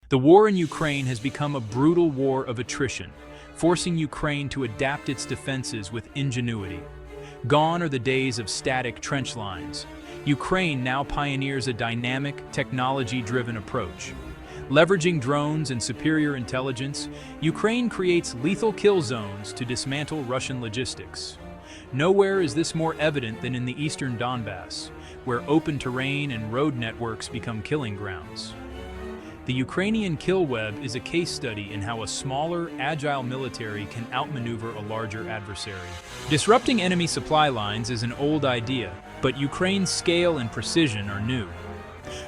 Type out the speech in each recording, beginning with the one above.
The war in Ukraine has become a brutal war of attrition, forcing Ukraine to adapt its defenses with ingenuity. Gone are the days of static trench lines. Ukraine now pioneers a dynamic, technology-driven approach. Leveraging drones and superior intelligence, Ukraine creates lethal kill zones to dismantle Russian logistics. Nowhere is this more evident than in the eastern Donbass, where open terrain and road networks become killing grounds. The Ukrainian Kill-Web is a case study in how a smaller, agile military can outmaneuver a larger adversary. Disrupting enemy supply lines is an old idea, but Ukraine's scale and precision are new.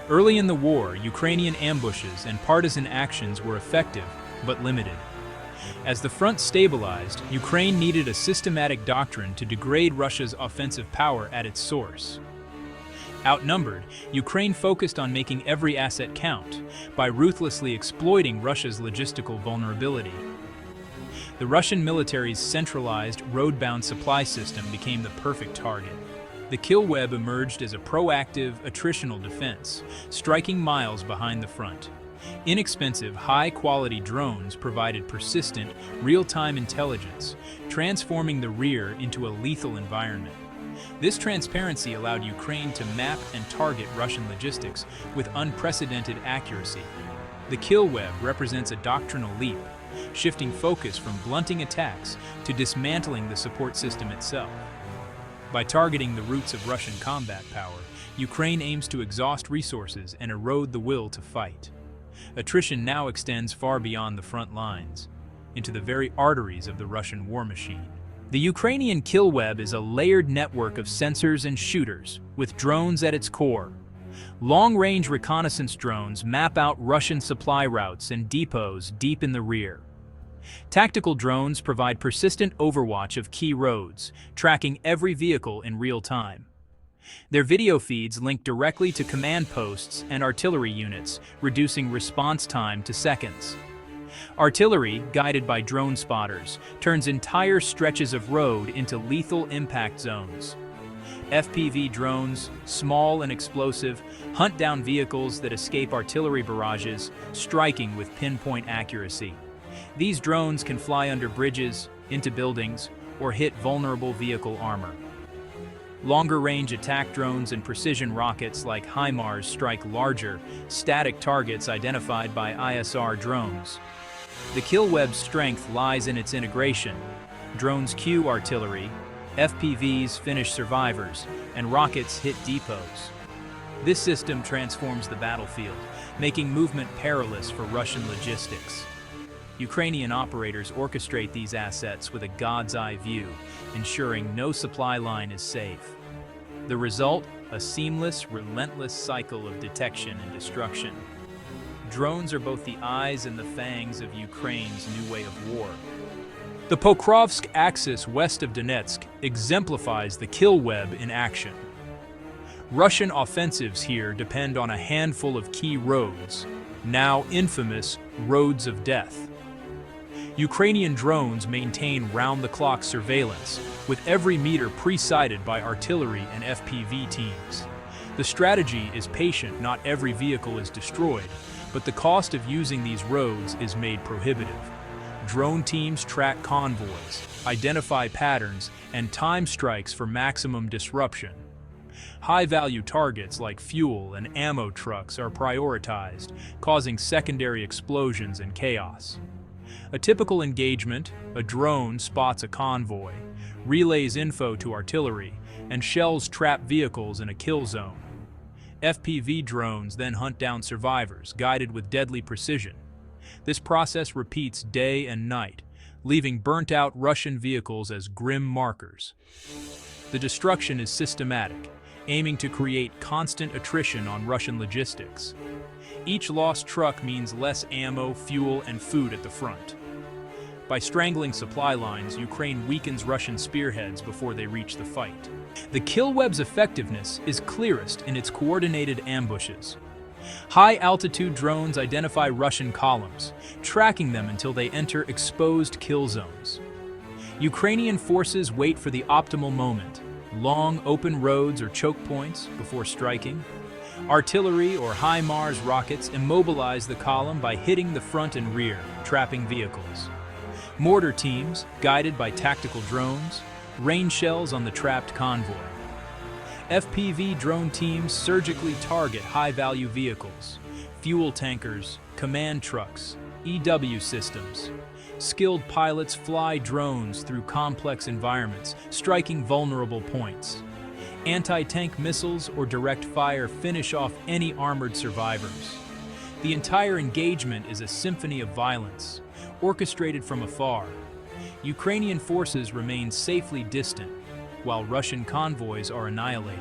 Early in the war, Ukrainian ambushes and partisan actions were effective, but limited. As the front stabilized, Ukraine needed a systematic doctrine to degrade Russia's offensive power at its source. Outnumbered, Ukraine focused on making every asset count by ruthlessly exploiting Russia's logistical vulnerability. The Russian military's centralized, road-bound supply system became the perfect target. The Kill-Web emerged as a proactive, attritional defense, striking miles behind the front. Inexpensive, high-quality drones provided persistent, real-time intelligence, transforming the rear into a lethal environment. This transparency allowed Ukraine to map and target Russian logistics with unprecedented accuracy. The Kill-Web represents a doctrinal leap, shifting focus from blunting attacks to dismantling the support system itself. By targeting the roots of Russian combat power, Ukraine aims to exhaust resources and erode the will to fight. Attrition now extends far beyond the front lines, into the very arteries of the Russian war machine. The Ukrainian Kill-Web is a layered network of sensors and shooters, with drones at its core. Long-range reconnaissance drones map out Russian supply routes and depots deep in the rear. Tactical drones provide persistent overwatch of key roads, tracking every vehicle in real time. Their video feeds link directly to command posts and artillery units, reducing response time to seconds. Artillery, guided by drone spotters, turns entire stretches of road into lethal impact zones. FPV drones, small and explosive, hunt down vehicles that escape artillery barrages, striking with pinpoint accuracy. These drones can fly under bridges, into buildings, or hit vulnerable vehicle armor. Longer-range attack drones and precision rockets like HIMARS strike larger, static targets identified by ISR drones. The Kill-Web's strength lies in its integration. Drones cue artillery, FPVs finish survivors, and rockets hit depots. This system transforms the battlefield, making movement perilous for Russian logistics. Ukrainian operators orchestrate these assets with a god's-eye view, ensuring no supply line is safe. The result? A seamless, relentless cycle of detection and destruction. Drones are both the eyes and the fangs of Ukraine's new way of war. The Pokrovsk axis west of Donetsk exemplifies the Kill-Web in action. Russian offensives here depend on a handful of key roads, now infamous roads of death. Ukrainian drones maintain round-the-clock surveillance, with every meter pre-sighted by artillery and FPV teams. The strategy is patient. Not every vehicle is destroyed, but the cost of using these roads is made prohibitive. Drone teams track convoys, identify patterns, and time strikes for maximum disruption. High-value targets like fuel and ammo trucks are prioritized, causing secondary explosions and chaos. A typical engagement: a drone spots a convoy, relays info to artillery, and shells trap vehicles in a kill zone. FPV drones then hunt down survivors, guided with deadly precision. This process repeats day and night, leaving burnt-out Russian vehicles as grim markers. The destruction is systematic, aiming to create constant attrition on Russian logistics. Each lost truck means less ammo, fuel, and food at the front. By strangling supply lines, Ukraine weakens Russian spearheads before they reach the fight. The Kill-Web's effectiveness is clearest in its coordinated ambushes. High-altitude drones identify Russian columns, tracking them until they enter exposed kill zones. Ukrainian forces wait for the optimal moment, long open roads or choke points, before striking. Artillery or HIMARS rockets immobilize the column by hitting the front and rear, trapping vehicles. Mortar teams, guided by tactical drones, rain shells on the trapped convoy. FPV drone teams surgically target high-value vehicles, fuel tankers, command trucks, EW systems. Skilled pilots fly drones through complex environments, striking vulnerable points. Anti-tank missiles or direct fire finish off any armored survivors. The entire engagement is a symphony of violence, orchestrated from afar. Ukrainian forces remain safely distant, while Russian convoys are annihilated.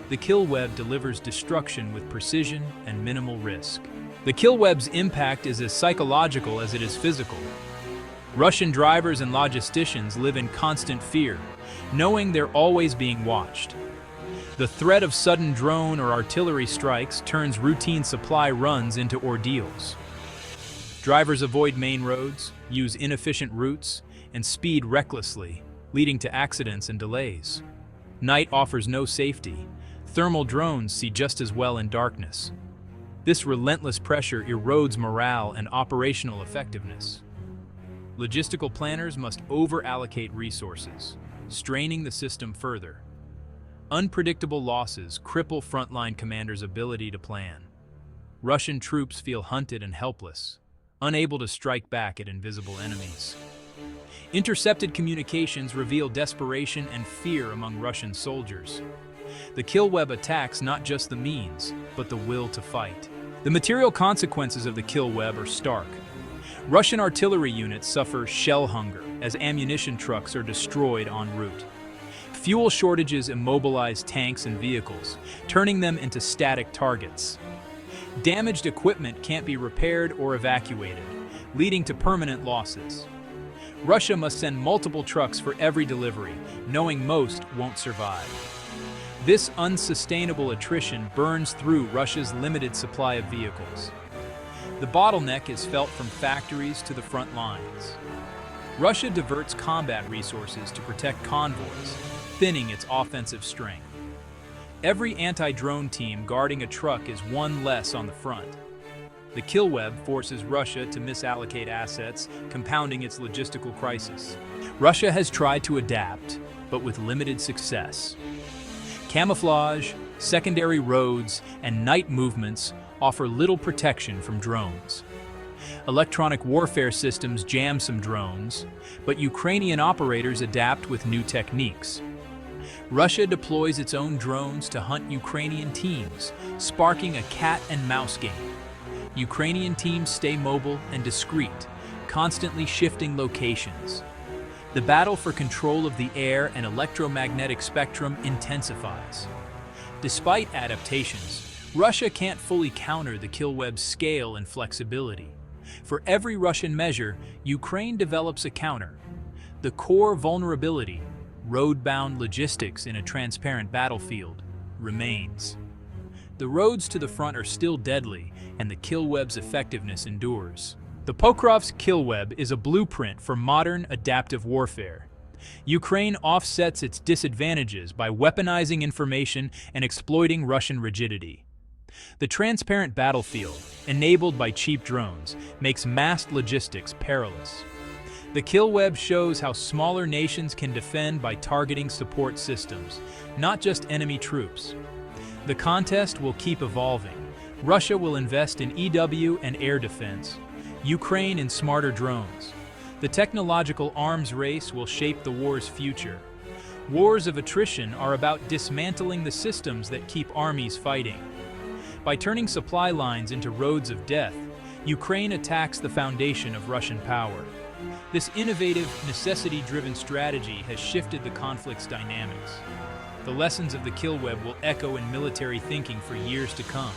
The Kill-Web delivers destruction with precision and minimal risk. The Kill-Web's impact is as psychological as it is physical. Russian drivers and logisticians live in constant fear, knowing they're always being watched. The threat of sudden drone or artillery strikes turns routine supply runs into ordeals. Drivers avoid main roads, use inefficient routes, and speed recklessly, leading to accidents and delays. Night offers no safety. Thermal drones see just as well in darkness. This relentless pressure erodes morale and operational effectiveness. Logistical planners must over-allocate resources, straining the system further. Unpredictable losses cripple frontline commanders' ability to plan. Russian troops feel hunted and helpless, unable to strike back at invisible enemies. Intercepted communications reveal desperation and fear among Russian soldiers. The Kill-Web attacks not just the means, but the will to fight. The material consequences of the Kill-Web are stark. Russian artillery units suffer shell hunger as ammunition trucks are destroyed en route. Fuel shortages immobilize tanks and vehicles, turning them into static targets. Damaged equipment can't be repaired or evacuated, leading to permanent losses. Russia must send multiple trucks for every delivery, knowing most won't survive. This unsustainable attrition burns through Russia's limited supply of vehicles. The bottleneck is felt from factories to the front lines. Russia diverts combat resources to protect convoys, thinning its offensive strength. Every anti-drone team guarding a truck is one less on the front. The Kill-Web forces Russia to misallocate assets, compounding its logistical crisis. Russia has tried to adapt, but with limited success. Camouflage, secondary roads, and night movements offer little protection from drones. Electronic warfare systems jam some drones, but Ukrainian operators adapt with new techniques. Russia deploys its own drones to hunt Ukrainian teams, sparking a cat-and-mouse game. Ukrainian teams stay mobile and discreet, constantly shifting locations. The battle for control of the air and electromagnetic spectrum intensifies. Despite adaptations, Russia can't fully counter the Kill-Web's scale and flexibility. For every Russian measure, Ukraine develops a counter. The core vulnerability, road-bound logistics in a transparent battlefield, remains. The roads to the front are still deadly, and the Kill-Web's effectiveness endures. The Pokrovsk Kill-Web is a blueprint for modern adaptive warfare. Ukraine offsets its disadvantages by weaponizing information and exploiting Russian rigidity. The transparent battlefield, enabled by cheap drones, makes massed logistics perilous. The Kill-Web shows how smaller nations can defend by targeting support systems, not just enemy troops. The contest will keep evolving. Russia will invest in EW and air defense, Ukraine in smarter drones. The technological arms race will shape the war's future. Wars of attrition are about dismantling the systems that keep armies fighting. By turning supply lines into roads of death, Ukraine attacks the foundation of Russian power. This innovative, necessity-driven strategy has shifted the conflict's dynamics. The lessons of the Kill-Web will echo in military thinking for years to come.